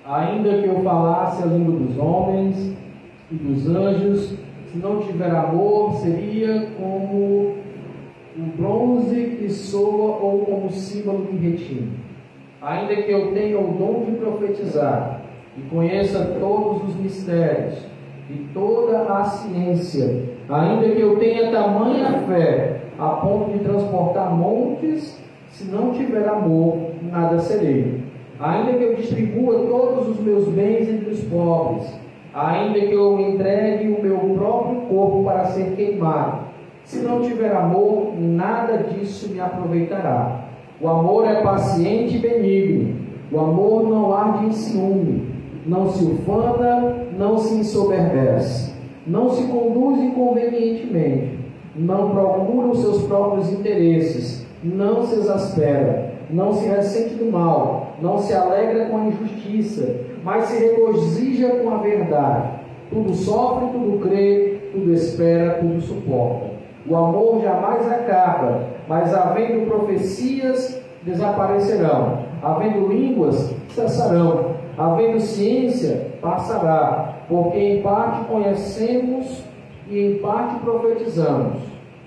Ainda que eu falasse a língua dos homens e dos anjos, se não tiver amor, seria como um bronze que soa ou como um símbolo que retina. Ainda que eu tenha o dom de profetizar e conheça todos os mistérios e toda a ciência, ainda que eu tenha tamanha fé a ponto de transportar montes, se não tiver amor, nada serei. Ainda que eu distribua todos os meus bens entre os pobres, ainda que eu entregue o meu próprio corpo para ser queimado, se não tiver amor, nada disso me aproveitará. O amor é paciente e benigno. O amor não arde em ciúme, não se ufana, não se ensoberbece, não se conduz inconvenientemente, não procura os seus próprios interesses, não se exaspera, não se ressente do mal, não se alegra com a injustiça, mas se regozija com a verdade. Tudo sofre, tudo crê, tudo espera, tudo suporta. O amor jamais acaba, mas havendo profecias, desaparecerão, havendo línguas, cessarão, havendo ciência, passará, porque em parte conhecemos e em parte profetizamos.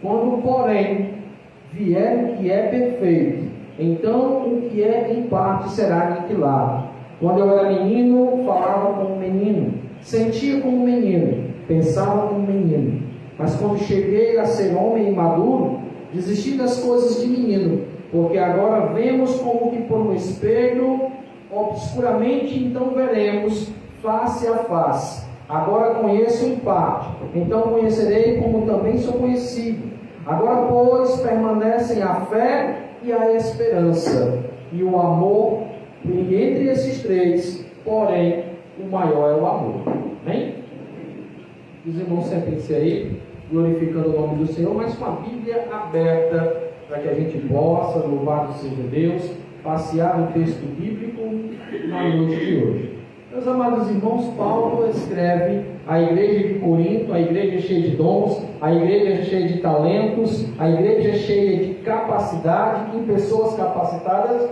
Quando, porém, vier o que é perfeito, então o que é em parte será aniquilado. Quando eu era menino, falava como menino, sentia como menino, pensava como menino. Mas quando cheguei a ser homem e maduro, desisti das coisas de menino, porque agora vemos como que por um espelho, obscuramente, então veremos face a face. Agora conheço em parte, então conhecerei como também sou conhecido. Agora, pois, permanecem a fé e a esperança e o amor, e entre esses três, porém, o maior é o amor. Amém? Os irmãos sentem-se aí, glorificando o nome do Senhor, mas com a Bíblia aberta, para que a gente possa, louvado seja Deus, passear no texto bíblico na noite de hoje. Meus amados irmãos, Paulo escreve à igreja de Corinto, a igreja cheia de dons, a igreja cheia de talentos, a igreja cheia de capacidade, em pessoas capacitadas,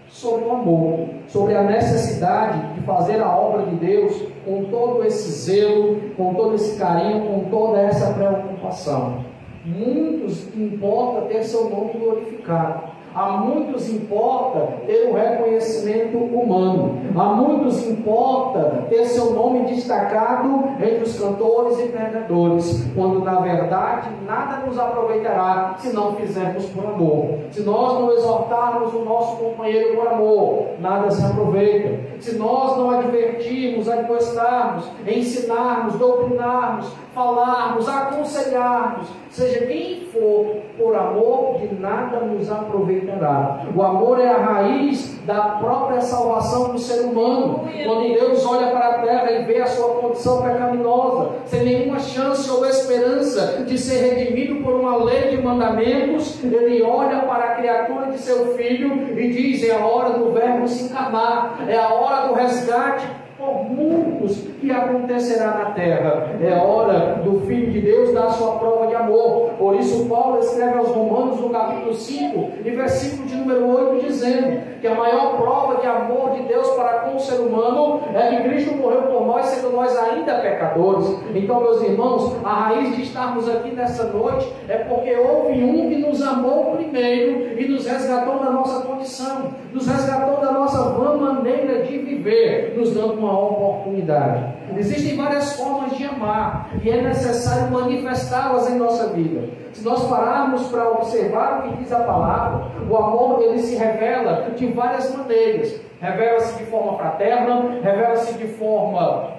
sobre o amor, sobre a necessidade de fazer a obra de Deus com todo esse zelo, com todo esse carinho, com toda essa preocupação. Muitos importa ter seu nome glorificado. A muitos importa ter um reconhecimento humano. A muitos importa ter seu nome destacado entre os cantores e pregadores, quando na verdade nada nos aproveitará se não fizermos por amor. Se nós não exortarmos o nosso companheiro por amor, nada se aproveita. Se nós não advertirmos, admoestarmos, ensinarmos, doutrinarmos, falarmos, aconselharmos, seja quem for, por amor, de nada nos aproveitará. O amor é a raiz da própria salvação do ser humano. Quando Deus olha para a terra e vê a sua condição pecaminosa, sem nenhuma chance ou esperança de ser redimido por uma lei de mandamentos, Ele olha para a criatura de seu Filho e diz: é a hora do Verbo se encarnar, é a hora do resgate por muitos que acontecerá na terra. É hora do Filho de Deus dar sua prova de amor. Por isso Paulo escreve aos Romanos no capítulo 5 e versículo de número 8, dizendo que a maior prova de amor de Deus para com o ser humano é que Cristo morreu por nós, sendo nós ainda pecadores. Então, meus irmãos, a raiz de estarmos aqui nessa noite é porque houve um que nos amou primeiro e nos resgatou da nossa condição, nos resgatou da nossa vã maneira de viver, nos dando uma oportunidade. Existem várias formas de amar e é necessário manifestá-las em nossa vida. Se nós pararmos para observar o que diz a palavra, o amor ele se revela de várias maneiras. Revela-se de forma fraterna, revela-se de forma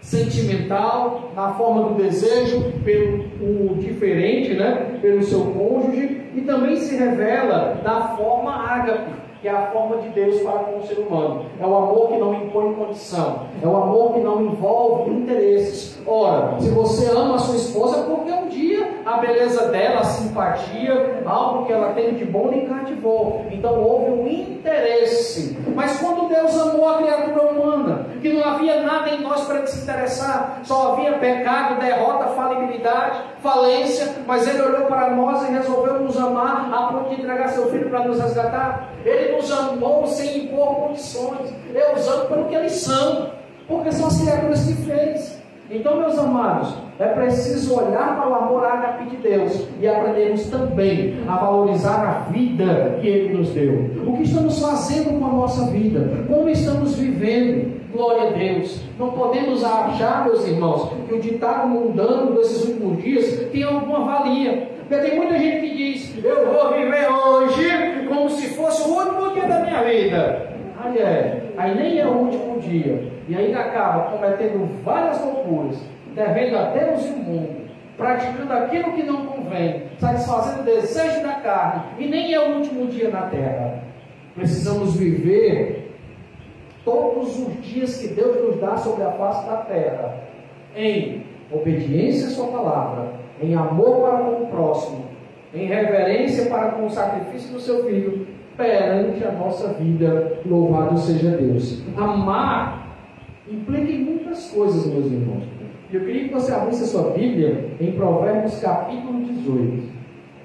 sentimental, na forma do desejo pelo diferente, pelo seu cônjuge, e também se revela da forma ágape, que é a forma de Deus para com o ser humano. É o amor que não impõe condição, é o amor que não envolve interesses. Ora, se você ama a sua esposa, porque um dia a beleza dela, a simpatia, algo que ela tem de bom lhe cativou, então houve um interesse. Mas quando Deus amou a criatura humana, que não havia nada em nós para se interessar, só havia pecado, derrota, falibilidade, falência, mas Ele olhou para nós e resolveu nos amar a ponto de entregar seu Filho para nos resgatar. Ele nos amou sem impor condições. Eu pelo que eles são, porque são as criaturas que fez. Então, meus amados, é preciso olhar para o amor ágape de Deus e aprendermos também a valorizar a vida que Ele nos deu. O que estamos fazendo com a nossa vida? Como estamos vivendo? Glória a Deus. Não podemos achar, meus irmãos, que o ditado mundano desses últimos dias tem alguma valia. Porque tem muita gente que diz: eu vou viver hoje como se fosse o último dia da minha vida. Aí nem é o último dia. E ainda acaba cometendo várias loucuras, devendo a Deus e o mundo, praticando aquilo que não convém, satisfazendo o desejo da carne, e nem é o último dia na terra. Precisamos viver todos os dias que Deus nos dá sobre a face da terra, em obediência à sua palavra, em amor para com o próximo, em reverência para com o sacrifício do seu filho, perante a nossa vida. Louvado seja Deus. Amar implica em muitas coisas, meus irmãos. Eu queria que você abrisse a sua Bíblia em Provérbios capítulo 18.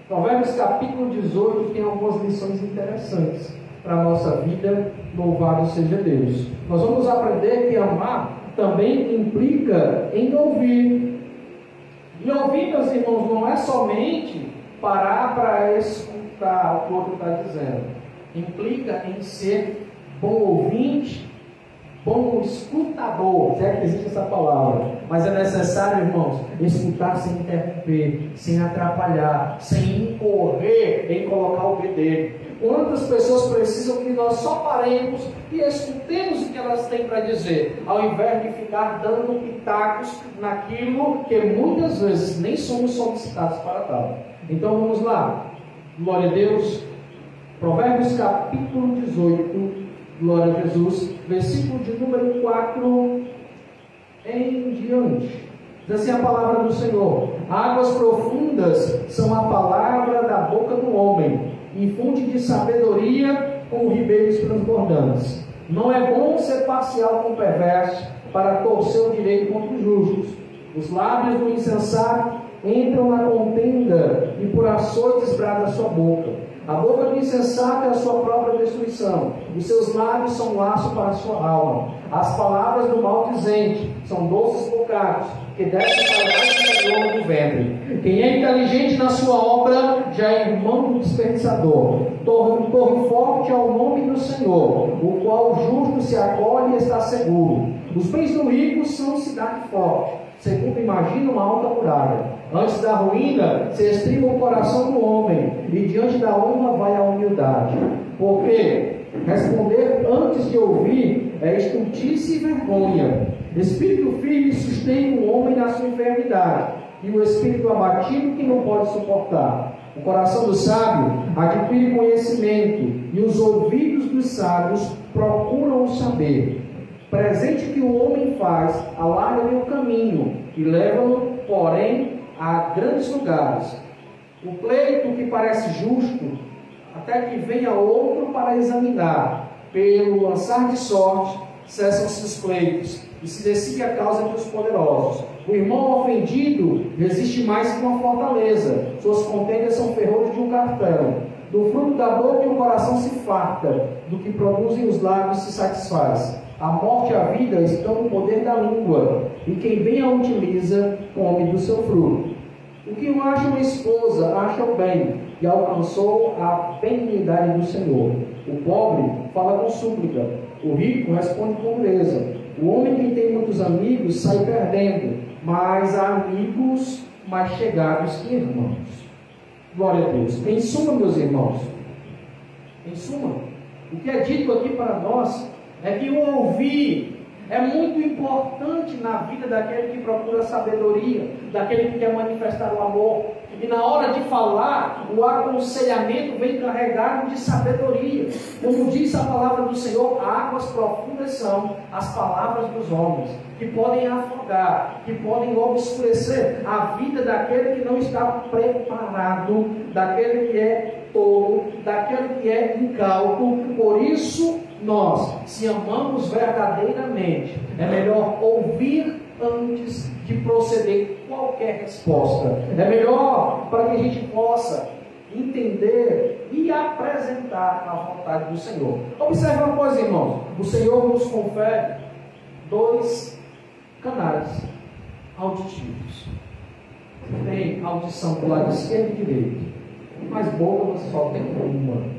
Provérbios capítulo 18 tem algumas lições interessantes para a nossa vida. Louvado seja Deus. Nós vamos aprender que amar também implica em ouvir. E ouvir, meus irmãos, não é somente parar para escutar o que o outro está dizendo. Implica em ser bom ouvinte, bom escutador, se é que existe essa palavra. Mas é necessário, irmãos, escutar sem interromper, sem atrapalhar, sem incorrer em colocar o bedelho. Quantas pessoas precisam que nós só paremos e escutemos o que elas têm para dizer, ao invés de ficar dando pitacos naquilo que muitas vezes nem somos solicitados para tal. Então vamos lá. Glória a Deus. Provérbios capítulo 18, glória a Jesus, versículo de número 4 em diante. Diz assim a palavra do Senhor: águas profundas são a palavra da boca do homem, e fonte de sabedoria com ribeiros transbordantes. Não é bom ser parcial com o perverso, para torcer o direito contra os justos. Os lábios do insensato entram na contenda, e por açoites brada a sua boca. A boca do insensato é a sua própria destruição, os seus lábios são laço para a sua alma. As palavras do maldizente são doces bocados, que descem para baixo do ventre. Quem é inteligente na sua obra já é irmão do desperdiçador. Torre forte ao nome do Senhor, o qual o justo se acolhe e está seguro. Os bens do rico são cidade forte, segundo imagina uma alta muralha. Antes da ruína se estriba o coração do homem, e diante da honra vai a humildade. Porque responder antes de ouvir é estultice e vergonha. Espírito firme sustém o homem na sua enfermidade, e o espírito abatido que não pode suportar. O coração do sábio adquire conhecimento, e os ouvidos dos sábios procuram o saber. Presente que o homem faz, alarga-lhe o caminho, e leva-no, porém, a grandes lugares. O pleito que parece justo, até que venha outro para examinar. Pelo lançar de sorte, cessam-se os pleitos, e se decide a causa entre os poderosos. O irmão ofendido resiste mais que uma fortaleza, suas contendas são ferrolhos de um cartão. Do fruto da boca o coração se farta, do que produzem os lábios se satisfaz. A morte e a vida estão no poder da língua, e quem bem a utiliza, come do seu fruto. O que não acha uma esposa, acha o bem, e alcançou a benignidade do Senhor. O pobre fala com súplica, o rico responde com dureza. O homem que tem muitos amigos sai perdendo, mas há amigos mais chegados que irmãos. Glória a Deus. Em suma, meus irmãos, em suma, o que é dito aqui para nós é que o ouvir é muito importante na vida daquele que procura sabedoria, daquele que quer manifestar o amor. E na hora de falar, o aconselhamento vem carregado de sabedoria. Como diz a palavra do Senhor, águas profundas são as palavras dos homens, que podem afogar, que podem obscurecer a vida daquele que não está preparado, daquele que é tolo, daquele que é incauto. Por isso, nós, se amamos verdadeiramente, é melhor ouvir antes de proceder qualquer resposta. É melhor para que a gente possa entender e apresentar a vontade do Senhor. Observe uma coisa, irmãos. O Senhor nos confere 2 canais auditivos. Tem audição do lado esquerdo e direito, mas boca você só tem uma.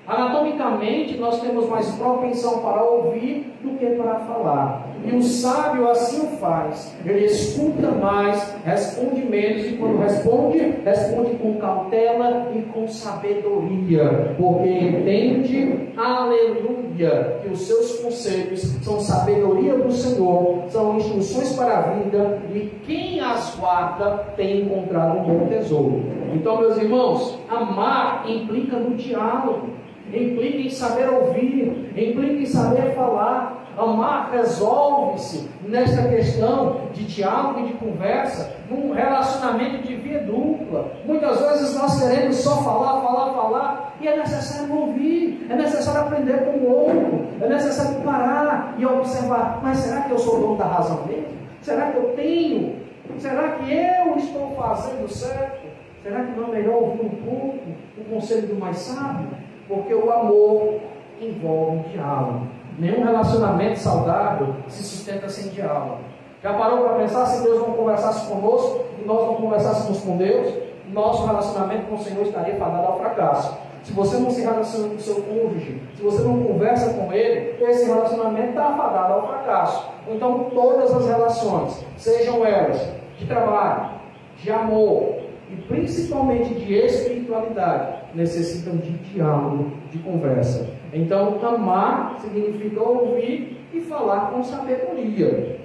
Anatomicamente, nós temos mais propensão para ouvir do que para falar. E o sábio assim o faz. Ele escuta mais, responde menos, e quando responde, responde com cautela e com sabedoria, porque entende, aleluia, que os seus conselhos são sabedoria do Senhor, são instruções para a vida, e quem as guarda tem encontrado um bom tesouro. Então, meus irmãos, amar implica no diálogo, implica em saber ouvir, implica em saber falar. Amar resolve-se nesta questão de diálogo e de conversa, num relacionamento de via dupla. Muitas vezes nós queremos só falar, e é necessário ouvir, é necessário aprender com o outro, é necessário parar e observar. Mas será que eu sou dono da razão mesmo? Será que eu tenho? Será que eu estou fazendo certo? Será que não é melhor ouvir um pouco o conselho do mais sábio? Porque o amor envolve um diálogo. Nenhum relacionamento saudável se sustenta sem diálogo. Já parou para pensar, se Deus não conversasse conosco e nós não conversássemos com Deus, nosso relacionamento com o Senhor estaria fadado ao fracasso. Se você não se relaciona com o seu cônjuge, se você não conversa com ele, esse relacionamento está fadado ao fracasso. Então todas as relações, sejam elas de trabalho, de amor e principalmente de espiritualidade, necessitam de diálogo, de conversa. Então, amar significa ouvir e falar com sabedoria.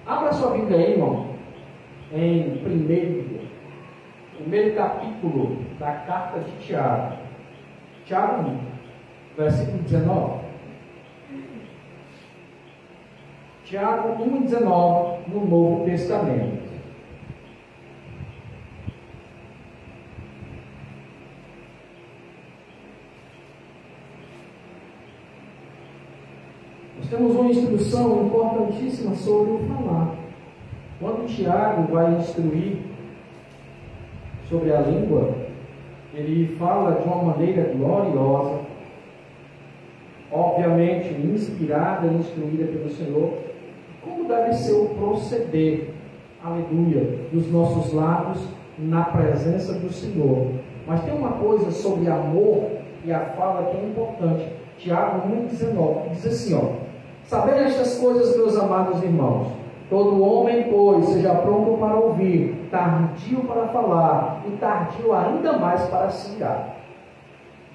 Abra sua Bíblia aí, irmão, em primeiro capítulo da carta de Tiago. Tiago 1, versículo 19. Tiago 1,19, no Novo Testamento. Temos uma instrução importantíssima sobre o falar. Quando Tiago vai instruir sobre a língua, ele fala de uma maneira gloriosa, obviamente inspirada e instruída pelo Senhor, como deve ser o proceder, aleluia, dos nossos lábios na presença do Senhor. Mas tem uma coisa sobre amor e a fala que é importante. Tiago 1,19 diz assim, sabendo estas coisas, meus amados irmãos, todo homem, pois, seja pronto para ouvir, tardio para falar, e tardio ainda mais para se irar.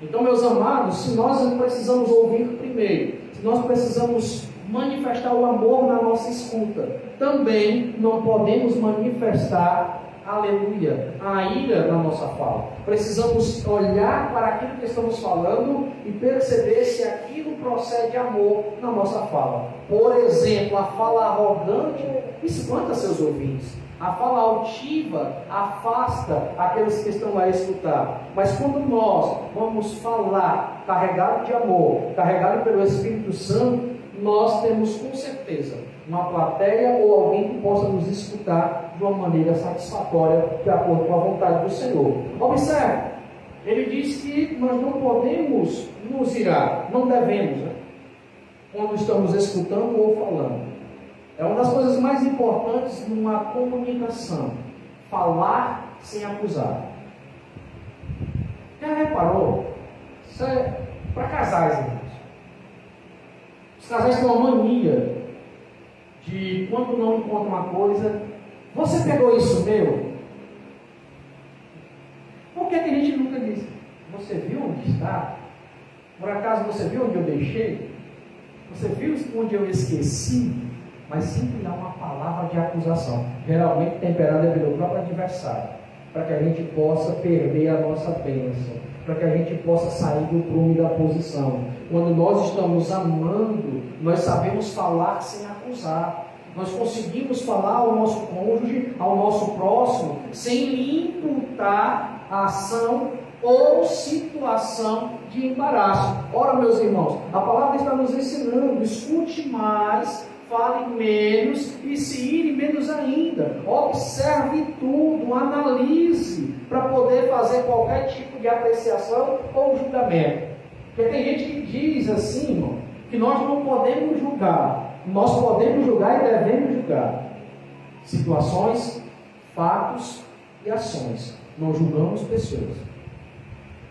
Então, meus amados, se nós precisamos ouvir primeiro, se nós precisamos manifestar o amor na nossa escuta, também não podemos manifestar, aleluia, a ira na nossa fala. Precisamos olhar para aquilo que estamos falando e perceber se aquilo procede amor na nossa fala. Por exemplo, a fala arrogante espanta seus ouvintes. A fala altiva afasta aqueles que estão lá a escutar. Mas quando nós vamos falar carregado de amor, carregado pelo Espírito Santo, nós temos com certeza uma plateia ou alguém que possa nos escutar de uma maneira satisfatória, de acordo com a vontade do Senhor. Observe, ele diz que nós não podemos nos irar, não devemos, quando estamos escutando ou falando. É uma das coisas mais importantes numa comunicação, falar sem acusar. Já reparou? Isso é para casais, irmãos. Os casais têm uma mania de, quando não encontram uma coisa, você pegou isso meu? Porque tem gente que nunca diz, você viu onde está? Por acaso você viu onde eu deixei? Você viu onde eu esqueci? Mas sempre há uma palavra de acusação, geralmente temperada pelo próprio adversário, para que a gente possa perder a nossa bênção, para que a gente possa sair do prumo e da posição. Quando nós estamos amando, nós sabemos falar sem acusar. Nós conseguimos falar ao nosso cônjuge, ao nosso próximo, sem lhe imputar a ação ou situação de embaraço. Ora, meus irmãos, a palavra está nos ensinando: escute mais, fale menos e se ire menos ainda. Observe tudo, analise. para poder fazer qualquer tipo de apreciação ou julgamento. Porque tem gente que diz assim, irmão, que nós não podemos julgar. Nós podemos julgar e devemos julgar situações, fatos e ações. Não julgamos pessoas.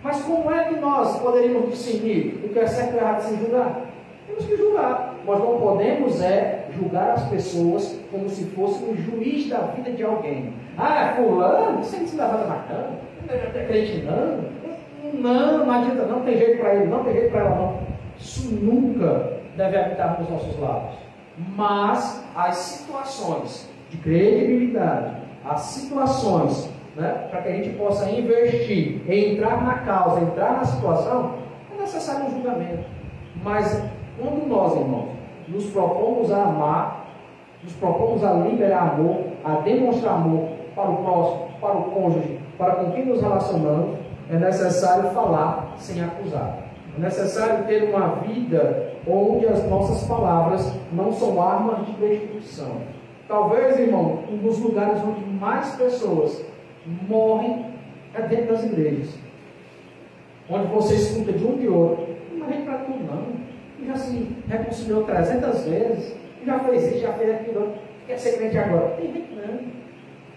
Mas como é que nós poderíamos discernir o que é certo e errado sem julgar? Temos que julgar. Nós não podemos julgar as pessoas como se fosse o juiz da vida de alguém. Ah, fulano, você não se levanta na cama, não é crente não. Não adianta, não tem jeito para ele, não tem jeito para ela não. Isso nunca deve habitar nos nossos lábios. Mas as situações de credibilidade, as situações, para que a gente possa investir, entrar na causa, entrar na situação, é necessário um julgamento. Mas quando nós, irmãos, nos propomos a amar, nos propomos a liberar amor, a demonstrar amor para o próximo, para o cônjuge, para com quem nos relacionamos, é necessário falar sem acusar. É necessário ter uma vida onde as nossas palavras não são armas de destruição. Talvez, irmão, um dos lugares onde mais pessoas morrem é dentro das igrejas. Onde você escuta de um de outro. Não é para tudo não. Já se reconciliou 300 vezes. Já fez isso, já fez aquilo. Quer ser crente agora? Tem gente não.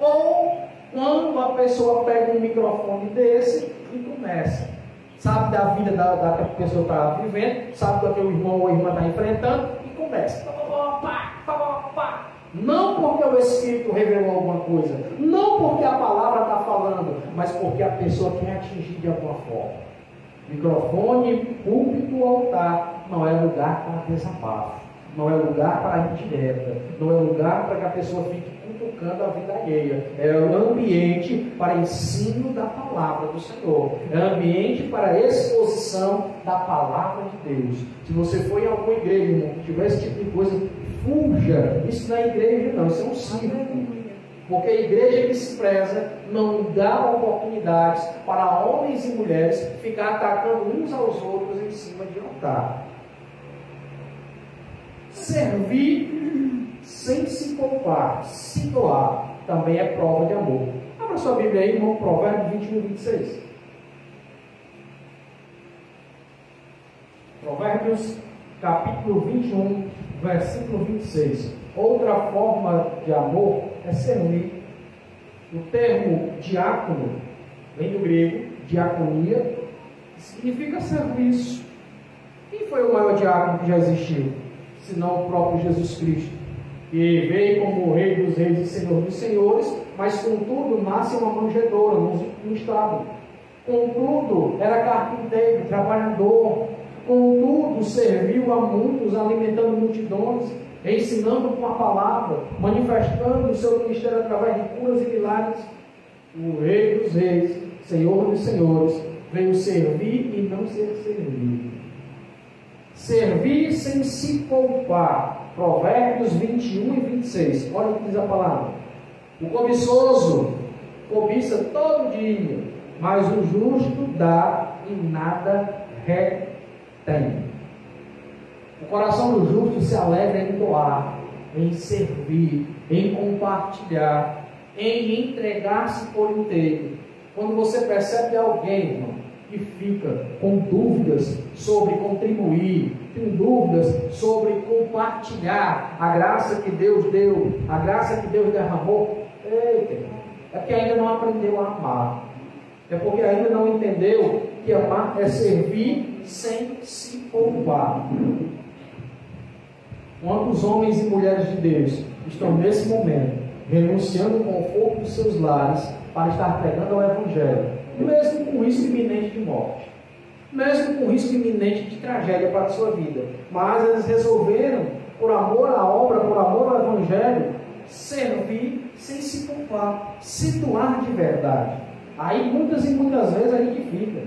Ou quando a pessoa pega um microfone desse e começa. Sabe da vida da que a pessoa está vivendo. Sabe do que o irmão ou a irmã está enfrentando. E começa. Não porque o Espírito revelou alguma coisa, não porque a palavra está falando, mas porque a pessoa quer atingir de alguma forma. Microfone, púlpito, altar, não é lugar para desabafo, não é lugar para indireta, não é lugar para que a pessoa fique cutucando a vida alheia. É um ambiente para ensino da palavra do Senhor, é um ambiente para exposição da palavra de Deus. Se você for em alguma igreja, irmão, que tiver esse tipo de coisa, fuja. Isso não é igreja não, isso é um circo. Porque a igreja que se preza não dá oportunidades para homens e mulheres ficar atacando uns aos outros em cima de altar. Servir sem se poupar, se doar, também é prova de amor. Abra sua Bíblia aí, irmão, Provérbios 21, 26. Provérbios, capítulo 21, versículo 26. Outra forma de amor é servir. O termo diácono vem do grego, diaconia, significa serviço. Quem foi o maior diácono que já existiu? Senão o próprio Jesus Cristo, que veio como Rei dos Reis e Senhor dos Senhores, mas contudo nasce uma manjedoura no estábulo. Contudo, era carpinteiro, trabalhador. Contudo, serviu a muitos, alimentando multidões, ensinando com a palavra, manifestando o seu ministério através de curas e milagres. O Rei dos Reis, Senhor dos Senhores, veio servir e não ser servido. Servir sem se poupar. Provérbios 21 e 26. Olha o que diz a palavra. O cobiçoso cobiça todo dia, mas o justo dá e nada retém. O coração do justo se alegra em doar, em servir, em compartilhar, em entregar-se por inteiro. Quando você percebe alguém, irmão, que fica com dúvidas sobre contribuir, tem dúvidas sobre compartilhar a graça que Deus deu, a graça que Deus derramou, eita, é porque ainda não aprendeu a amar. É porque ainda não entendeu que amar é servir sem se poupar. Quantos homens e mulheres de Deus estão nesse momento renunciando ao conforto dos seus lares para estar pregando ao Evangelho, mesmo com risco iminente de morte, mesmo com risco iminente de tragédia para a sua vida, mas eles resolveram, por amor à obra, por amor ao Evangelho, servir sem se poupar, se doar de verdade. Aí muitas e muitas vezes a gente fica,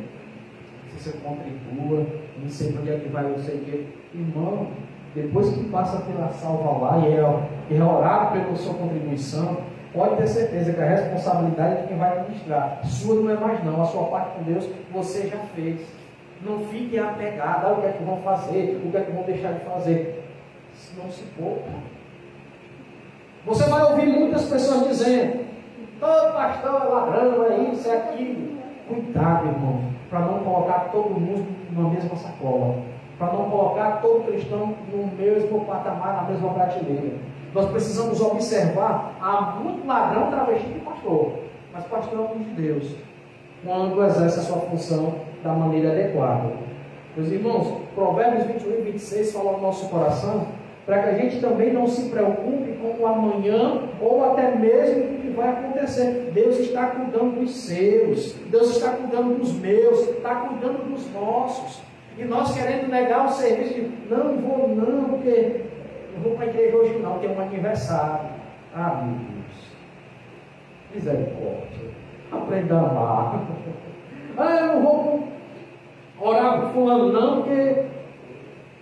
se você contribua, não sei para onde é que vai, não sei o que, irmão. Depois que passa pela salva lá e é orar pela sua contribuição, pode ter certeza que a responsabilidade é de quem vai administrar. Sua não é mais não, a sua parte com Deus você já fez. Não fique apegado, o que é que vão fazer, o que é que vão deixar de fazer. Não se poupa. Você vai ouvir muitas pessoas dizendo, todo pastor é ladrão, é isso, é aquilo. Cuidado, irmão, para não colocar todo mundo na mesma sacola, para não colocar todo cristão no mesmo patamar, na mesma prateleira. Nós precisamos observar, há muito ladrão travestido de pastor, mas pastor é o filho de Deus, quando exerce a sua função da maneira adequada. Meus irmãos, Provérbios 21 e 26 falam no nosso coração, para que a gente também não se preocupe com o amanhã, ou até mesmo com o que vai acontecer. Deus está cuidando dos seus, Deus está cuidando dos meus, está cuidando dos nossos. E nós querendo negar o serviço, de, não vou não, porque eu vou para a igreja hoje não, tem um aniversário. Ah, meu Deus, misericórdia, aprenda a amar. Ah, eu não vou orar por fulano não, porque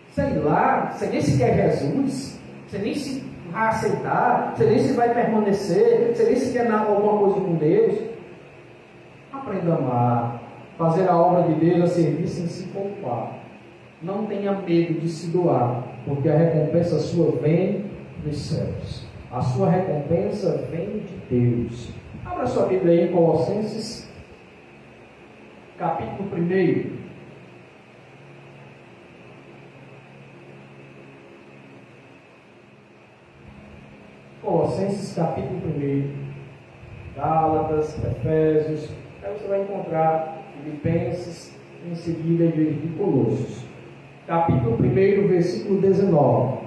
sei lá, você nem se quer Jesus, você nem se vai aceitar, você nem se vai permanecer, você nem se quer alguma coisa com Deus. Aprenda a amar, fazer a obra de Deus, a servir sem se poupar. Não tenha medo de se doar, porque a recompensa sua vem dos céus. A sua recompensa vem de Deus. Abra sua Bíblia aí em Colossenses, capítulo 1. Colossenses capítulo 1, Gálatas, Efésios, aí você vai encontrar Filipenses, em seguida de Colossos. Capítulo 1, versículo 19.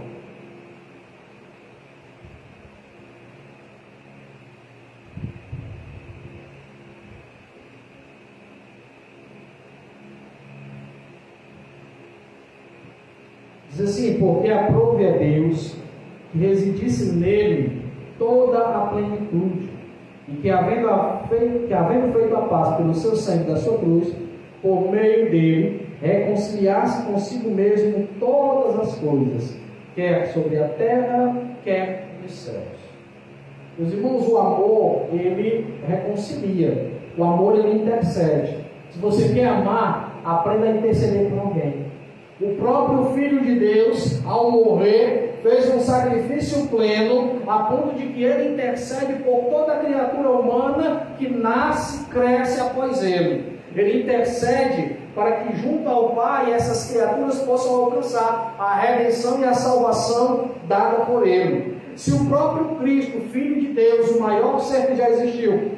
Diz assim: porque aprove a Deus que residisse nele toda a plenitude, e que havendo feito a paz pelo seu sangue da sua cruz, por meio dele, reconciliasse consigo mesmo todas as coisas, quer sobre a terra, quer nos céus. Meus irmãos, o amor, ele reconcilia, o amor, ele intercede. Se você quer amar, aprenda a interceder por alguém. O próprio Filho de Deus, ao morrer, fez um sacrifício pleno, a ponto de que ele intercede por toda a criatura humana que nasce e cresce após ele. Ele intercede para que junto ao Pai essas criaturas possam alcançar a redenção e a salvação dada por ele. Se o próprio Cristo, Filho de Deus, o maior ser que já existiu,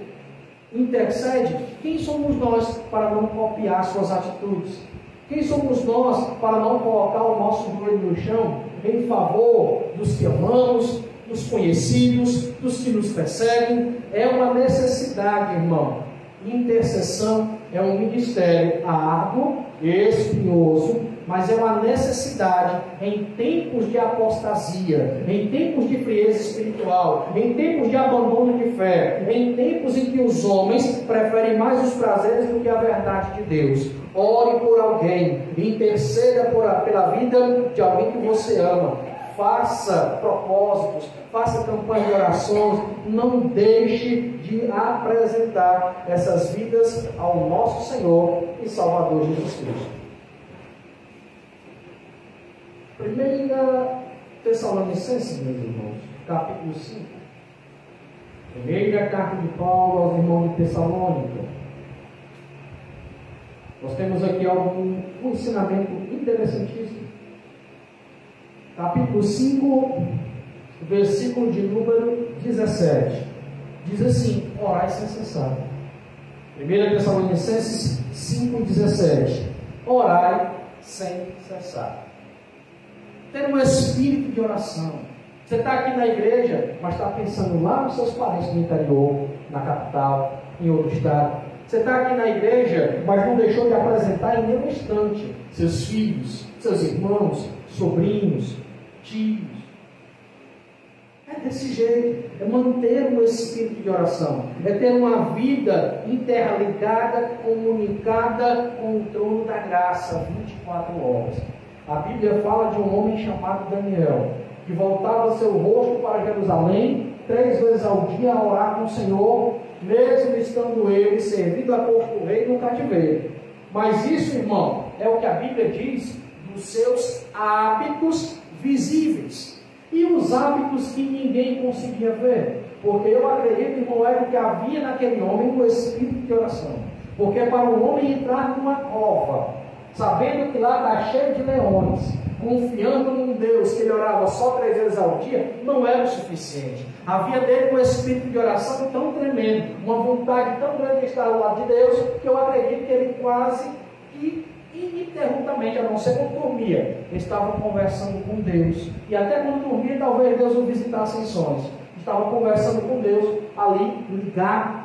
intercede, quem somos nós para não copiar suas atitudes? Quem somos nós para não colocar o nosso joelho no chão em favor dos que amamos, dos conhecidos, dos que nos perseguem? É uma necessidade, irmão. Intercessão é um ministério árduo, espinhoso, mas é uma necessidade em tempos de apostasia, em tempos de frieza espiritual, em tempos de abandono de fé, em tempos em que os homens preferem mais os prazeres do que a verdade de Deus. Ore por alguém, interceda pela vida de alguém que você ama. Faça propósitos, faça campanha de orações, não deixe de apresentar essas vidas ao nosso Senhor e Salvador Jesus Cristo. 1 Tessalonicenses, meus irmãos, capítulo 5. Primeira carta de Paulo aos irmãos de Tessalônica. Nós temos aqui um ensinamento interessantíssimo. Capítulo 5, versículo de número 17. Diz assim: orai sem cessar. 1 Tessalonicenses 5, 17. Orai sem cessar. Ter um espírito de oração. Você está aqui na igreja, mas está pensando lá nos seus parentes no interior, na capital, em outro estado. Você está aqui na igreja, mas não deixou de apresentar em nenhum instante seus filhos, seus irmãos, sobrinhos, tios. É desse jeito, é manter um espírito de oração, é ter uma vida interligada, comunicada com o trono da graça, 24 horas. A Bíblia fala de um homem chamado Daniel, que voltava seu rosto para Jerusalém 3 vezes ao dia a orar com o Senhor, mesmo estando ele servindo a corte do rei no cativeiro. Mas isso, irmão, é o que a Bíblia diz dos seus hábitos visíveis. E os hábitos que ninguém conseguia ver, Porque eu acredito, irmão, é que havia naquele homem o espírito de oração. Porque para o homem entrar numa cova, sabendo que lá está cheio de leões, confiando num Deus que ele orava só 3 vezes ao dia, não era o suficiente. Havia dele um espírito de oração tão tremendo, uma vontade tão grande de estar ao lado de Deus, que eu acredito que ele quase que ininterruptamente, a não ser quando dormia, estava conversando com Deus. E até quando dormia, talvez Deus o visitasse em sonhos. Estava conversando com Deus ali, ligado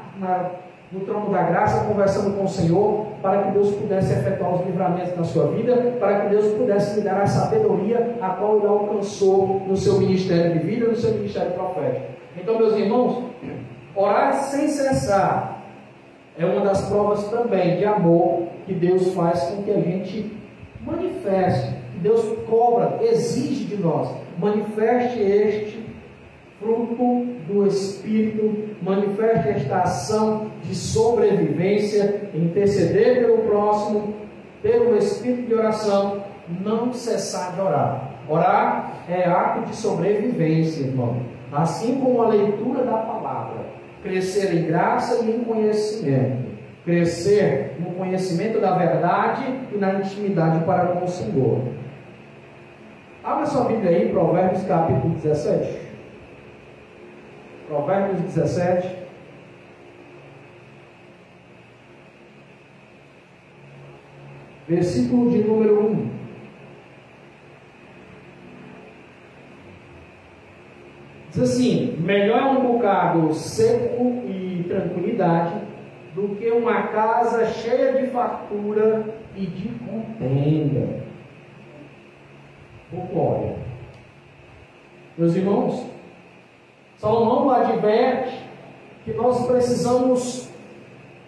no trono da graça, conversando com o Senhor, para que Deus pudesse efetuar os livramentos na sua vida, para que Deus pudesse lhe dar a sabedoria a qual ele alcançou no seu ministério de vida, no seu ministério profético. Então, meus irmãos, orar sem cessar é uma das provas também de amor que Deus faz com que a gente manifeste, que Deus cobra, exige de nós, manifeste este fruto do Espírito, manifeste esta ação de sobrevivência, interceder pelo próximo, pelo Espírito de oração, não cessar de orar. Orar é ato de sobrevivência, irmão, assim como a leitura da palavra, crescer em graça e em conhecimento, crescer no conhecimento da verdade e na intimidade para com o Senhor. Abra sua Bíblia aí, Provérbios capítulo 17. Provérbios 17. Versículo de número 1. Diz assim: melhor é um bocado seco e tranquilidade do que uma casa cheia de fartura e de contenda. Glória. Meus irmãos, Salomão adverte que nós precisamos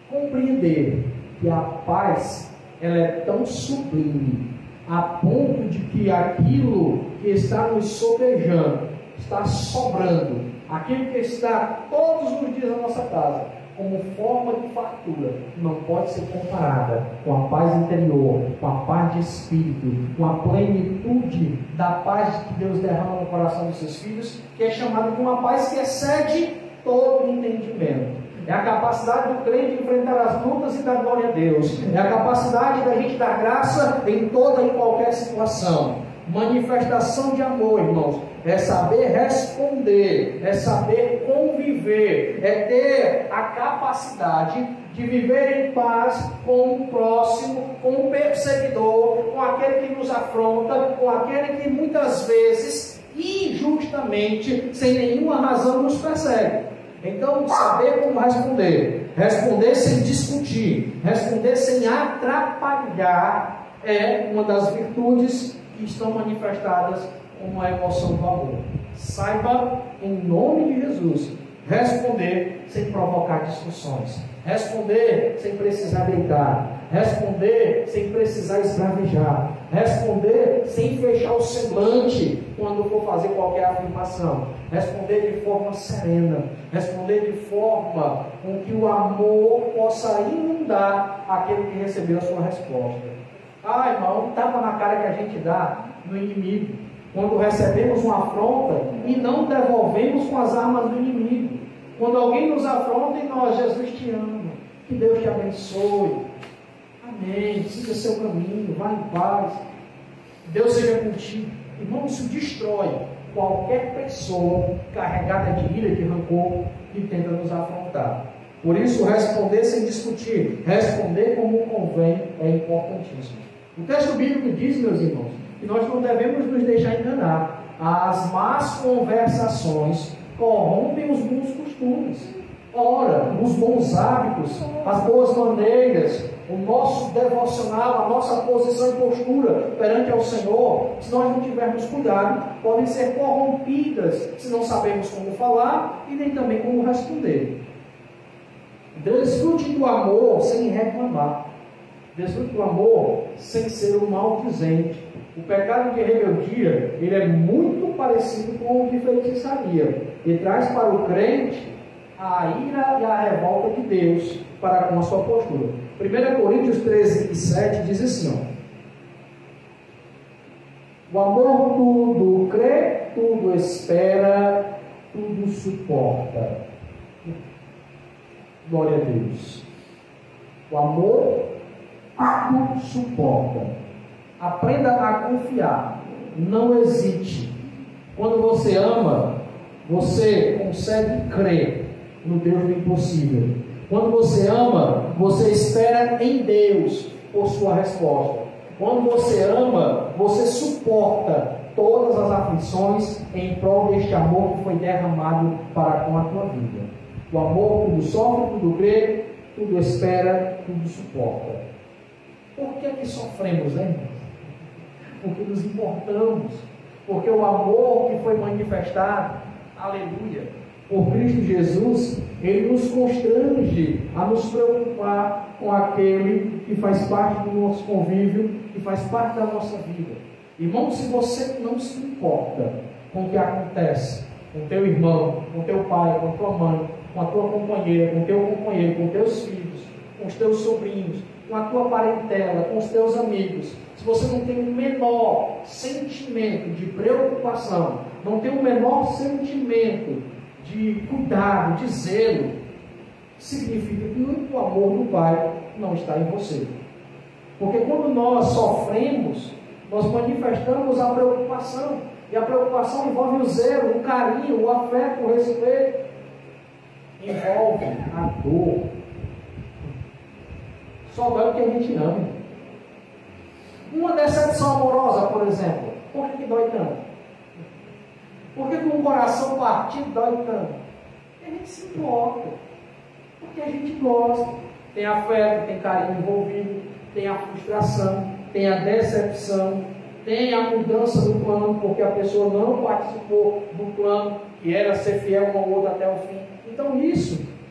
compreender que a paz ela é tão sublime a ponto de que aquilo que está nos sobejando, está sobrando, aquilo que está todos os dias na nossa casa como forma de fartura, não pode ser comparada com a paz interior, com a paz de espírito, com a plenitude da paz que Deus derrama no coração dos seus filhos, que é chamada de uma paz que excede todo entendimento. É a capacidade do crente de enfrentar as lutas e dar glória a Deus. É a capacidade da gente dar graça em toda e qualquer situação. Manifestação de amor, irmãos, é saber responder, é saber conviver, é ter a capacidade de viver em paz com o próximo, com o perseguidor, com aquele que nos afronta, com aquele que muitas vezes, injustamente, sem nenhuma razão, nos persegue. Então, saber como responder, responder sem discutir, responder sem atrapalhar, é uma das virtudes que estão manifestadas como a emoção do amor. Saiba, em nome de Jesus, responder sem provocar discussões, responder sem precisar deitar, responder sem precisar esbravejar, responder sem fechar o semblante quando for fazer qualquer afirmação, responder de forma serena, responder de forma com que o amor possa inundar aquele que recebeu a sua resposta. Ah, irmão, um tapa na cara que a gente dá no inimigo, quando recebemos uma afronta e não devolvemos com as armas do inimigo. Quando alguém nos afronta e nós, Jesus te ama, que Deus te abençoe, amém, siga seu caminho, vá em paz, Deus seja contigo. Irmão, isso destrói qualquer pessoa carregada de ira, de rancor, que tenta nos afrontar. Por isso, responder sem discutir, responder como convém, é importantíssimo. O texto bíblico diz, meus irmãos, que nós não devemos nos deixar enganar. As más conversações corrompem os bons costumes. Ora, os bons hábitos, as boas maneiras, o nosso devocional, a nossa posição e postura perante ao Senhor, se nós não tivermos cuidado, podem ser corrompidas se não sabemos como falar e nem também como responder. Desfrute do amor sem reclamar. Desfrute do amor sem ser um maldizente. O pecado de rebeldia, ele é muito parecido com o de feitiçaria. E traz para o crente a ira e a revolta de Deus para com a sua postura. 1 Coríntios 13:7 diz assim, ó: o amor tudo crê, tudo espera, tudo suporta. Glória a Deus. O amor tudo suporta. Aprenda a confiar. Não hesite. Quando você ama, você consegue crer no Deus do impossível. Quando você ama, você espera em Deus por sua resposta. Quando você ama, você suporta todas as aflições em prol deste amor que foi derramado para com a tua vida. O amor tudo sofre, tudo crê, tudo espera, tudo suporta. Por que é que sofremos, né, irmãos? Porque nos importamos. Porque o amor que foi manifestado, aleluia, por Cristo Jesus, Ele nos constrange a nos preocupar com aquele que faz parte do nosso convívio, que faz parte da nossa vida. Irmão, se você não se importa com o que acontece com teu irmão, com teu pai, com tua mãe, com a tua companheira, com teu companheiro, com teus filhos, com os teus sobrinhos, com a tua parentela, com os teus amigos, se você não tem o menor sentimento de preocupação, não tem o menor sentimento de cuidado, de zelo, significa que o amor do Pai não está em você. Porque quando nós sofremos, nós manifestamos a preocupação, e a preocupação envolve o zelo, o carinho, o afeto, o respeito, envolve a dor. Só dói o que a gente ama. Uma decepção amorosa, por exemplo, por que dói tanto? Por que com o coração partido dói tanto? Porque a gente se importa, porque a gente gosta. Tem afeto, tem carinho envolvido, tem a frustração, tem a decepção, tem a mudança do plano, porque a pessoa não participou do plano, que era ser fiel um ao outro até o fim. Então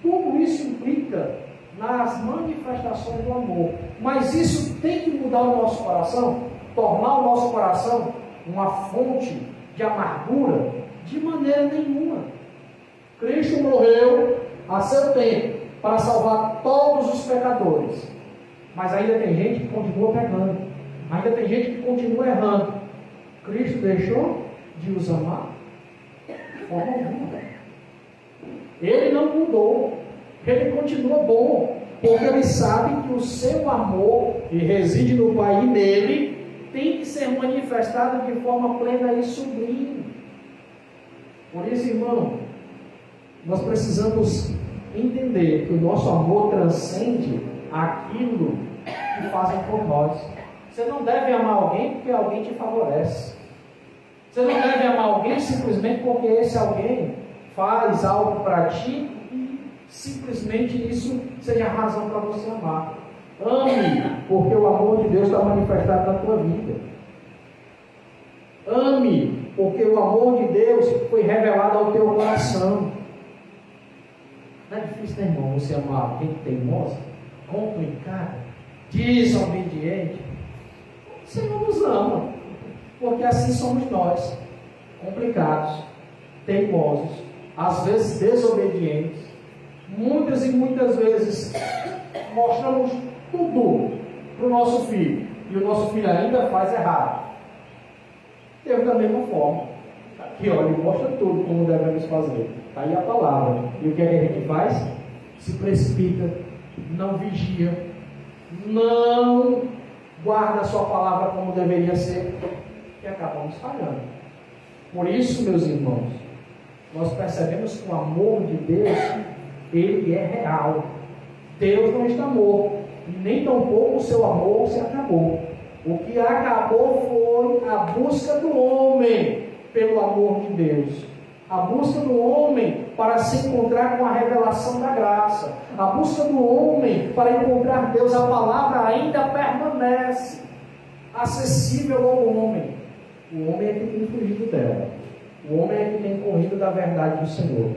tudo isso implica nas manifestações do amor. Mas isso tem que mudar o nosso coração, tornar o nosso coração uma fonte de amargura? De maneira nenhuma. Cristo morreu a seu tempo para salvar todos os pecadores. Mas ainda tem gente que continua pecando. Ainda tem gente que continua errando. Cristo deixou de os amar? De forma alguma. Ele não mudou. Ele continua bom. Porque ele sabe que o seu amor, que reside no Pai e nele, tem que ser manifestado de forma plena e sublime. Por isso, irmão, nós precisamos entender que o nosso amor transcende aquilo que fazem por nós. Você não deve amar alguém porque alguém te favorece. Você não deve amar alguém simplesmente porque esse alguém faz algo para ti e simplesmente isso seja a razão para você amar. Ame, porque o amor de Deus está manifestado na tua vida. Ame, porque o amor de Deus foi revelado ao teu coração. Não é difícil, né, irmão, você amar alguém teimoso, complicado, desobediente? O Senhor nos ama, porque assim somos nós, complicados, teimosos, às vezes desobedientes. Muitas e muitas vezes mostramos tudo para o nosso filho, e o nosso filho ainda faz errado. Deus da mesma forma. Aqui, olha, ele mostra tudo como devemos fazer. Está aí a palavra. E o que é que a gente faz? Se precipita, não vigia, não guarda a sua palavra como deveria ser, e acabamos falhando. Por isso, meus irmãos, nós percebemos que o amor de Deus, ele é real. Deus não está morto, e nem tampouco o seu amor se acabou. O que acabou foi a busca do homem pelo amor de Deus. A busca do homem para se encontrar com a revelação da graça. A busca do homem para encontrar Deus. A palavra ainda permanece acessível ao homem. O homem é que tem fugido dela. O homem é que tem corrido da verdade do Senhor.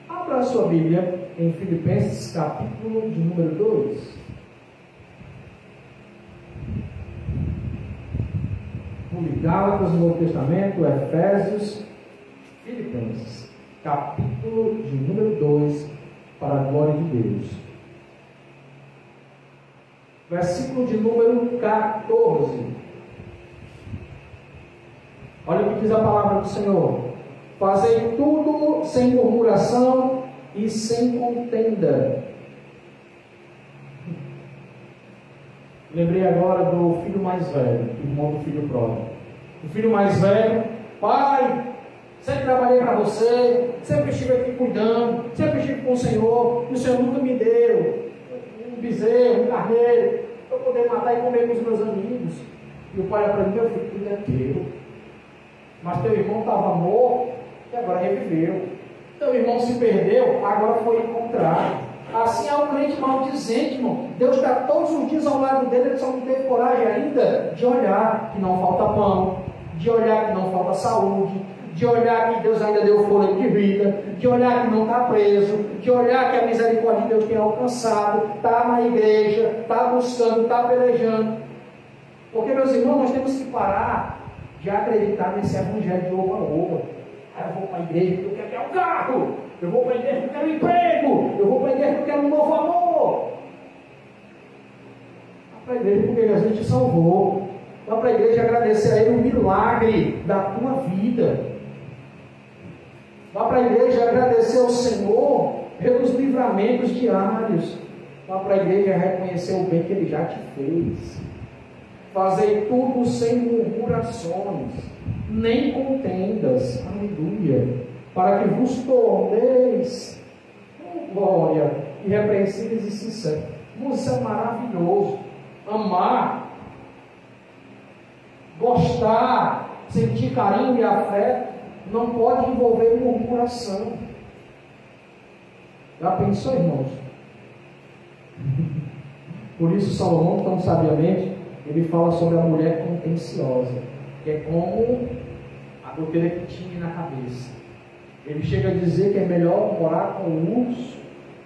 Abra a sua Bíblia em Filipenses capítulo de número 2. Gálatas no Novo Testamento, Efésios, Filipenses, capítulo de número 2, para a glória de Deus. Versículo de número 14. Olha o que diz a palavra do Senhor. Fazei tudo sem murmuração e sem contenda. Lembrei agora do filho mais velho, irmão do filho pródigo. O filho mais velho: pai, sempre trabalhei para você, sempre estive aqui cuidando, sempre estive com o Senhor, e o Senhor nunca me deu um bezerro, um carneiro, para eu poder matar e comer com os meus amigos. E o pai para mim: meu filho, tudo é teu. Mas teu irmão estava morto e agora reviveu. Teu irmão se perdeu, agora foi encontrado. Assim é o crente maldizente, irmão. Deus está todos os dias ao lado dele, ele só não teve coragem ainda de olhar que não falta pão, de olhar que não falta saúde, de olhar que Deus ainda deu fôlego de vida, de olhar que não está preso, de olhar que a misericórdia de Deus tem alcançado, está na igreja, está buscando, está pelejando. Porque, meus irmãos, nós temos que parar de acreditar nesse evangelho de oba-oba. Eu vou para a igreja porque eu quero um carro, eu vou para a igreja porque eu quero um emprego, eu vou para a igreja porque eu quero um novo amor. Vá para a igreja porque Jesus te salvou. Vá para a igreja agradecer a Ele o milagre da tua vida. Vá para a igreja agradecer ao Senhor pelos livramentos diários. Vá para a igreja reconhecer o bem que Ele já te fez. Fazei tudo sem murmurações, nem contendas, aleluia, para que vos torneis com glória, irrepreensíveis e sinceros. Isso é maravilhoso. Amar, gostar, sentir carinho e afeto, não pode envolver murmuração. Já pensou, irmãos? Por isso Salomão, tão sabiamente, ele fala sobre a mulher contenciosa, que é como a goteira que tinha na cabeça. Ele chega a dizer que é melhor morar com o urso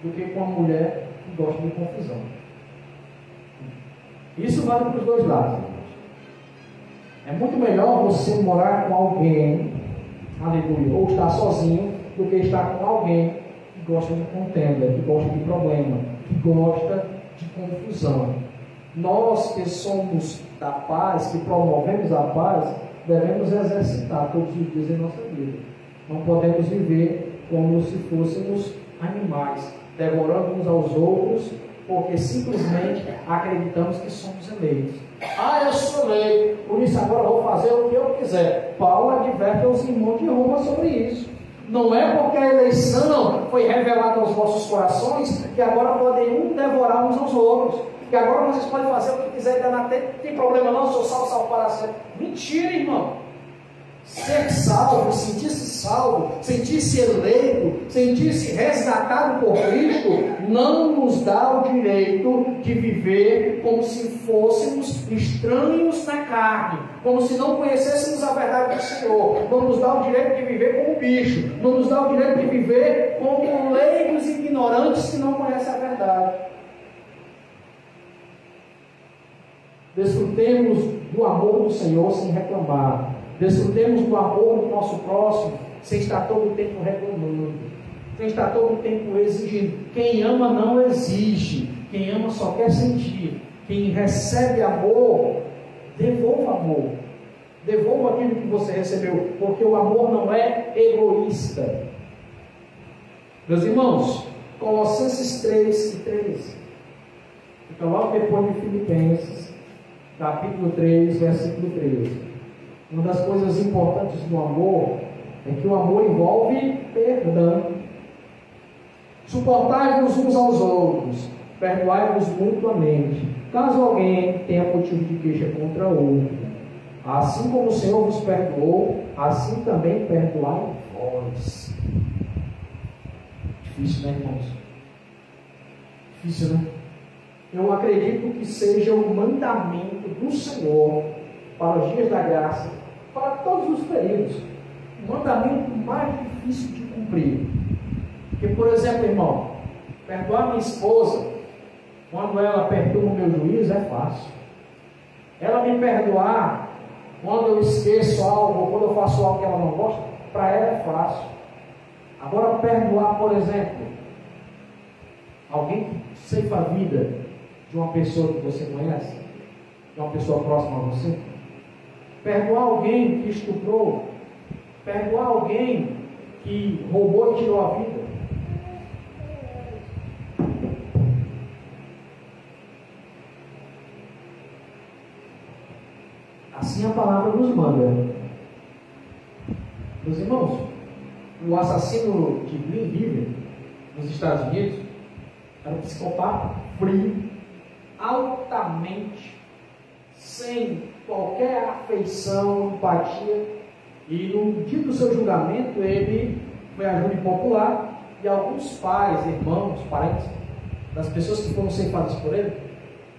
do que com a mulher que gosta de confusão. Isso vale para os dois lados. É muito melhor você morar com alguém, aleluia, ou estar sozinho, do que estar com alguém que gosta de contenda, que gosta de problema, que gosta de confusão. Nós que somos da paz, que promovemos a paz, devemos exercitar todos os dias em nossa vida. Não podemos viver como se fôssemos animais, devorando uns aos outros, porque simplesmente acreditamos que somos eleitos. Eu sou eleito, por isso agora eu vou fazer o que eu quiser. Paulo adverte aos irmãos de Roma sobre isso. Não é porque a eleição foi revelada aos vossos corações que agora podem devorar uns aos outros. Que agora vocês podem fazer o que quiser, não tem problema não, sou salvo para sempre. Mentira, irmão. Ser salvo, sentir-se eleito, sentir-se resgatado por Cristo, não nos dá o direito de viver como se fôssemos estranhos na carne, como se não conhecêssemos a verdade do Senhor. Não nos dá o direito de viver como bicho, não nos dá o direito de viver como leigos ignorantes que não conhecem a verdade. Desfrutemos do amor do Senhor sem reclamar. Desfrutemos do amor do nosso próximo sem estar todo o tempo reclamando, sem estar todo o tempo exigindo. Quem ama não exige, quem ama só quer sentir. Quem recebe amor, devolva amor. Devolva aquilo que você recebeu, porque o amor não é egoísta. Meus irmãos, Colossenses 3:13. Fica logo depois de Filipenses, capítulo 3, versículo 13. Uma das coisas importantes do amor é que o amor envolve perdão. Suportai-vos uns aos outros, perdoai-vos mutuamente, caso alguém tenha motivo de queixa contra outro. Assim como o Senhor vos perdoou, assim também perdoai vós. Difícil, né, irmãos? Difícil, né? Eu acredito que seja o mandamento do Senhor para os dias da graça, para todos os períodos, o mandamento mais difícil de cumprir. Porque, por exemplo, irmão, perdoar minha esposa quando ela perturba o meu juízo é fácil. Ela me perdoar quando eu esqueço algo, ou quando eu faço algo que ela não gosta, para ela é fácil. Agora, perdoar, por exemplo, alguém que ceifa a vida de uma pessoa que você conhece, de uma pessoa próxima a você, perdoar alguém que estuprou, perdoar alguém que roubou e tirou a vida. Assim a palavra nos manda. Meus irmãos, o assassino de Green River, nos Estados Unidos, era um psicopata frio, altamente, sem qualquer afeição, empatia. E no dia do seu julgamento, ele foi a júri popular e alguns pais, irmãos, parentes das pessoas que foram ceifadas por ele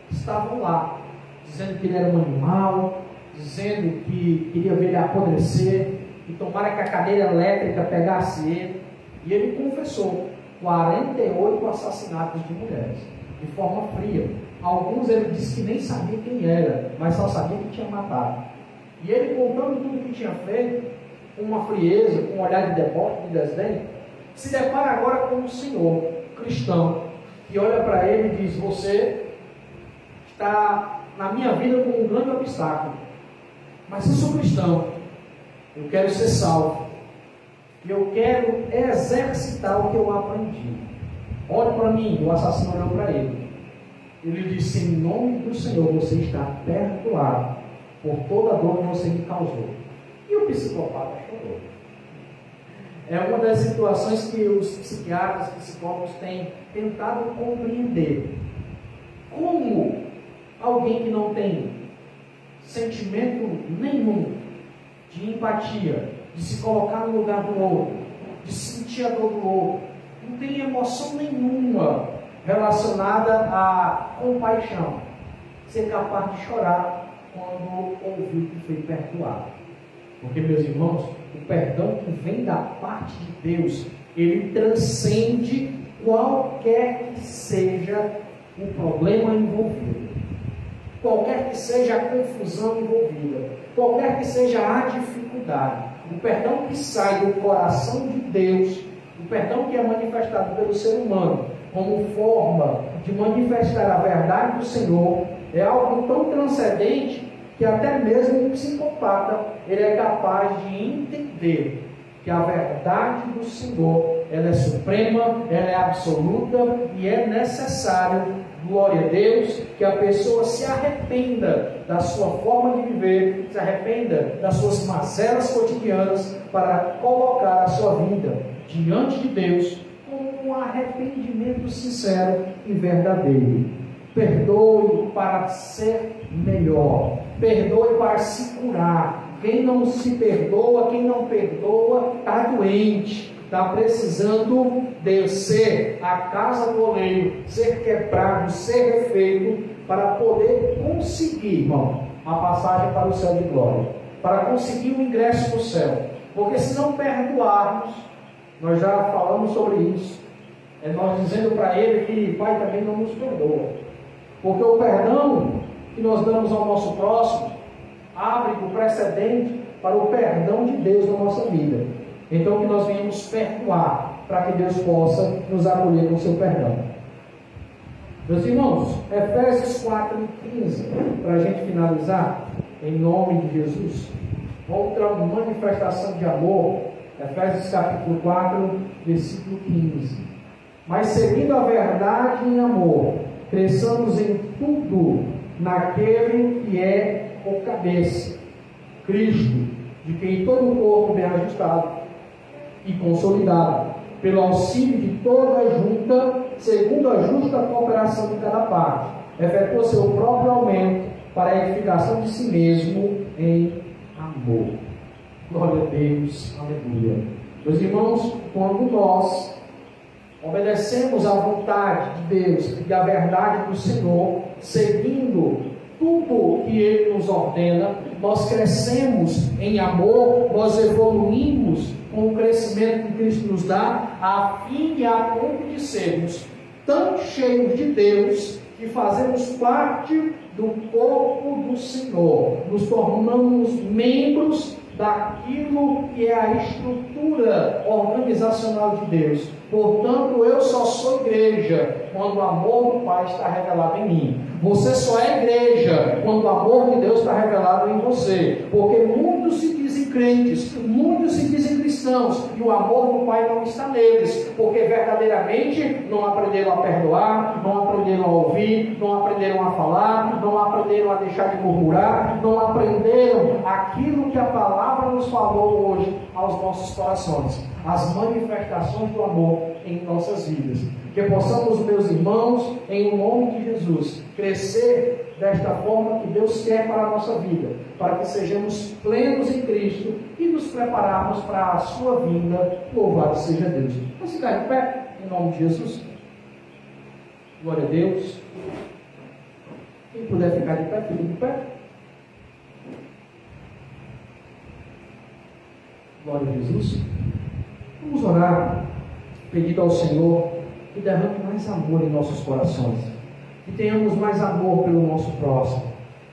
estavam lá, dizendo que ele era um animal, dizendo que queria ver ele apodrecer, e tomara que a cadeira elétrica pegasse ele. E ele confessou 48 assassinatos de mulheres, de forma fria. Alguns ele disse que nem sabia quem era, mas só sabia que tinha matado. E ele, contando tudo que tinha feito, com uma frieza, com um olhar de deboche, de desdém, se depara agora com um senhor cristão, que olha para ele e diz: você está na minha vida com um grande obstáculo, mas eu sou cristão, eu quero ser salvo, e eu quero exercitar o que eu aprendi. Olhe para mim. O assassino olhou para ele. Ele disse: em nome do Senhor, você está perdoado por toda a dor que você me causou. E o psicopata chorou. É uma das situações que os psiquiatras, psicólogos têm tentado compreender. Como alguém que não tem sentimento nenhum de empatia, de se colocar no lugar do outro, de sentir a dor do outro, não tem emoção nenhuma relacionada à compaixão, ser capaz de chorar quando ouviu que foi perdoado. Porque, meus irmãos, o perdão que vem da parte de Deus, ele transcende qualquer que seja o problema envolvido, qualquer que seja a confusão envolvida, qualquer que seja a dificuldade. O perdão que sai do coração de Deus, o perdão que é manifestado pelo ser humano como forma de manifestar a verdade do Senhor, é algo tão transcendente que até mesmo um psicopata ele é capaz de entender que a verdade do Senhor, ela é suprema, ela é absoluta, e é necessário, glória a Deus, que a pessoa se arrependa da sua forma de viver, se arrependa das suas mazelas cotidianas, para colocar a sua vida diante de Deus com um arrependimento sincero e verdadeiro. Perdoe para ser melhor, perdoe para se curar. Quem não se perdoa, quem não perdoa, está doente, está precisando descer à casa do oleiro, ser quebrado, ser refeito, para poder conseguir, irmão, a passagem para o céu de glória, para conseguir o ingresso no céu. Porque se não perdoarmos, nós já falamos sobre isso, é nós dizendo para ele que Pai também não nos perdoa. Porque o perdão que nós damos ao nosso próximo abre o precedente para o perdão de Deus na nossa vida. Então, que nós venhamos perdoar, para que Deus possa nos acolher com o seu perdão. Meus irmãos, Efésios 4:15, para a gente finalizar, em nome de Jesus, outra manifestação de amor, Efésios capítulo 4, versículo 15. Mas seguindo a verdade em amor, cresçamos em tudo naquele que é o cabeça, Cristo, de quem todo o corpo bem ajustado e consolidado, pelo auxílio de toda a junta, segundo a justa cooperação de cada parte, efetua seu próprio aumento para a edificação de si mesmo em amor. Glória a Deus, aleluia. Meus irmãos, quando nós obedecemos à vontade de Deus e à verdade do Senhor, seguindo tudo que Ele nos ordena, nós crescemos em amor, nós evoluímos com o crescimento que Cristo nos dá, a fim e a ponto de sermos tão cheios de Deus que fazemos parte do corpo do Senhor, nos tornamos membros daquilo que é a estrutura organizacional de Deus. Portanto, eu só sou igreja quando o amor do Pai está revelado em mim. Você só é igreja quando o amor de Deus está revelado em você. Porque muitos se dizem crentes, muitos se dizem cristãos, cristãos e o amor do Pai não está neles, porque verdadeiramente não aprenderam a perdoar, não aprenderam a ouvir, não aprenderam a falar, não aprenderam a deixar de murmurar, não aprenderam aquilo que a palavra nos falou hoje aos nossos corações, as manifestações do amor em nossas vidas. Que possamos, meus irmãos, em nome de Jesus, crescer desta forma que Deus quer para a nossa vida, para que sejamos plenos em Cristo e nos prepararmos para a sua vinda. Louvado seja Deus. Vamos ficar de pé, em nome de Jesus. Glória a Deus. Quem puder ficar de pé, fique de pé. Glória a Jesus. Vamos orar, pedindo ao Senhor que derrame mais amor em nossos corações, que tenhamos mais amor pelo nosso próximo,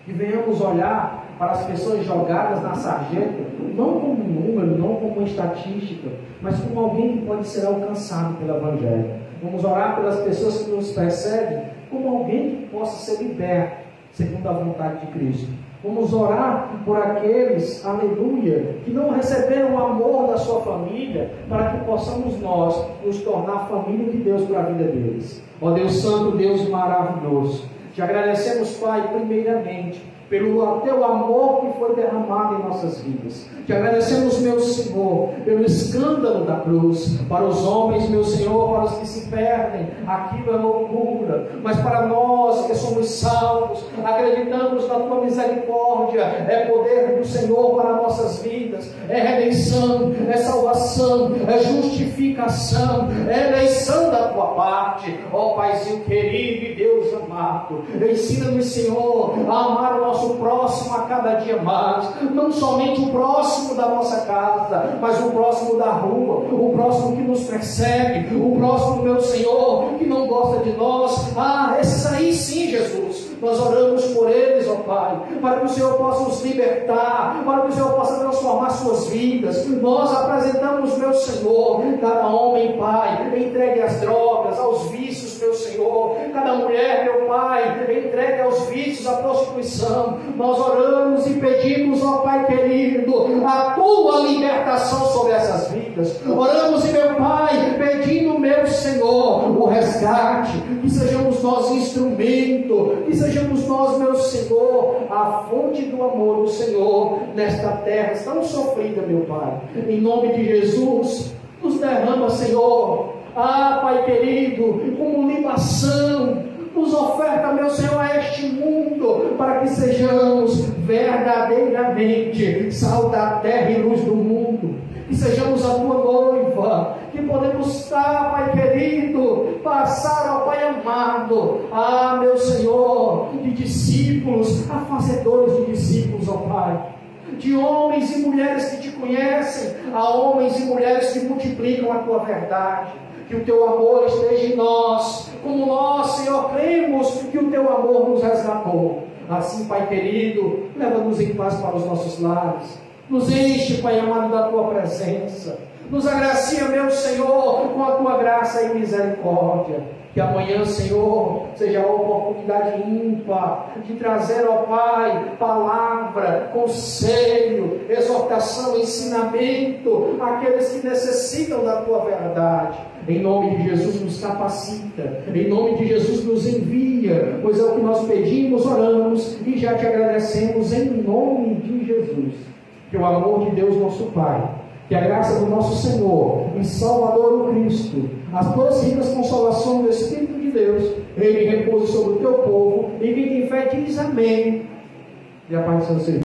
que venhamos olhar para as pessoas jogadas na sarjeta, não como um número, não como uma estatística, mas como alguém que pode ser alcançado pelo Evangelho. Vamos orar pelas pessoas que nos perseguem, como alguém que possa ser liberto, segundo a vontade de Cristo. Vamos orar por aqueles, aleluia, que não receberam o amor da sua família, para que possamos nós nos tornar família de Deus para a vida deles. Ó Deus Santo, Deus maravilhoso, te agradecemos, Pai, primeiramente, pelo teu amor que foi derramado em nossas vidas. Te agradecemos, meu Senhor, pelo escândalo da cruz. Para os homens, meu Senhor, para os que se perdem, aquilo é loucura. Mas para nós que somos salvos, acreditamos na tua misericórdia, é poder do Senhor para nossas vidas, é redenção, é salvação, é justificação, é eleição da tua parte. Ó Paizinho querido e Deus amado, ensina-nos, Senhor, a amar o nosso próximo a cada dia mais, não somente o próximo da nossa casa, mas o próximo da rua, o próximo que nos persegue, o próximo, meu Senhor, que não gosta de nós. Esses aí sim, Jesus, nós oramos por eles, ó Pai, para que o Senhor possa os libertar, para que o Senhor possa transformar suas vidas. Nós apresentamos, meu Senhor, cada homem, Pai, entregue às drogas, aos vícios, meu Senhor, cada mulher, meu Pai, entregue aos vícios, à prostituição. Nós oramos e pedimos, ó Pai querido, a tua libertação sobre essas vidas. Oramos, meu Pai, pedindo, meu Senhor, o resgate, que sejamos nós instrumento, que sejamos nós, meu Senhor, a fonte do amor do Senhor nesta terra tão sofrida, meu Pai. Em nome de Jesus, nos derrama, Senhor, Pai querido, como libação, nos oferta, meu Senhor, a este mundo, para que sejamos verdadeiramente sal da terra e luz do mundo, que sejamos a tua noiva, que podemos estar, Pai querido, passar, ó Pai amado, meu Senhor, de discípulos a fazedores de discípulos, ó Pai, de homens e mulheres que te conhecem, a homens e mulheres que multiplicam a tua verdade. Que o teu amor esteja em nós, como nós, Senhor, cremos que o teu amor nos resgatou. Assim, Pai querido, leva-nos em paz para os nossos lares, nos enche, Pai amado, da tua presença, nos agracia, meu Senhor, com a tua graça e misericórdia. Que amanhã, Senhor, seja a oportunidade ímpar de trazer, ó Pai, palavra, conselho, exortação, ensinamento àqueles que necessitam da tua verdade. Em nome de Jesus, nos capacita, em nome de Jesus, nos envia, pois é o que nós pedimos, oramos e já te agradecemos em nome de Jesus. Que o amor de Deus, nosso Pai, que a graça do nosso Senhor e Salvador, o Cristo, as doces e ricas consolações do Espírito de Deus, ele repouse sobre o teu povo, e quem tem fé diz amém. E a paz do Senhor.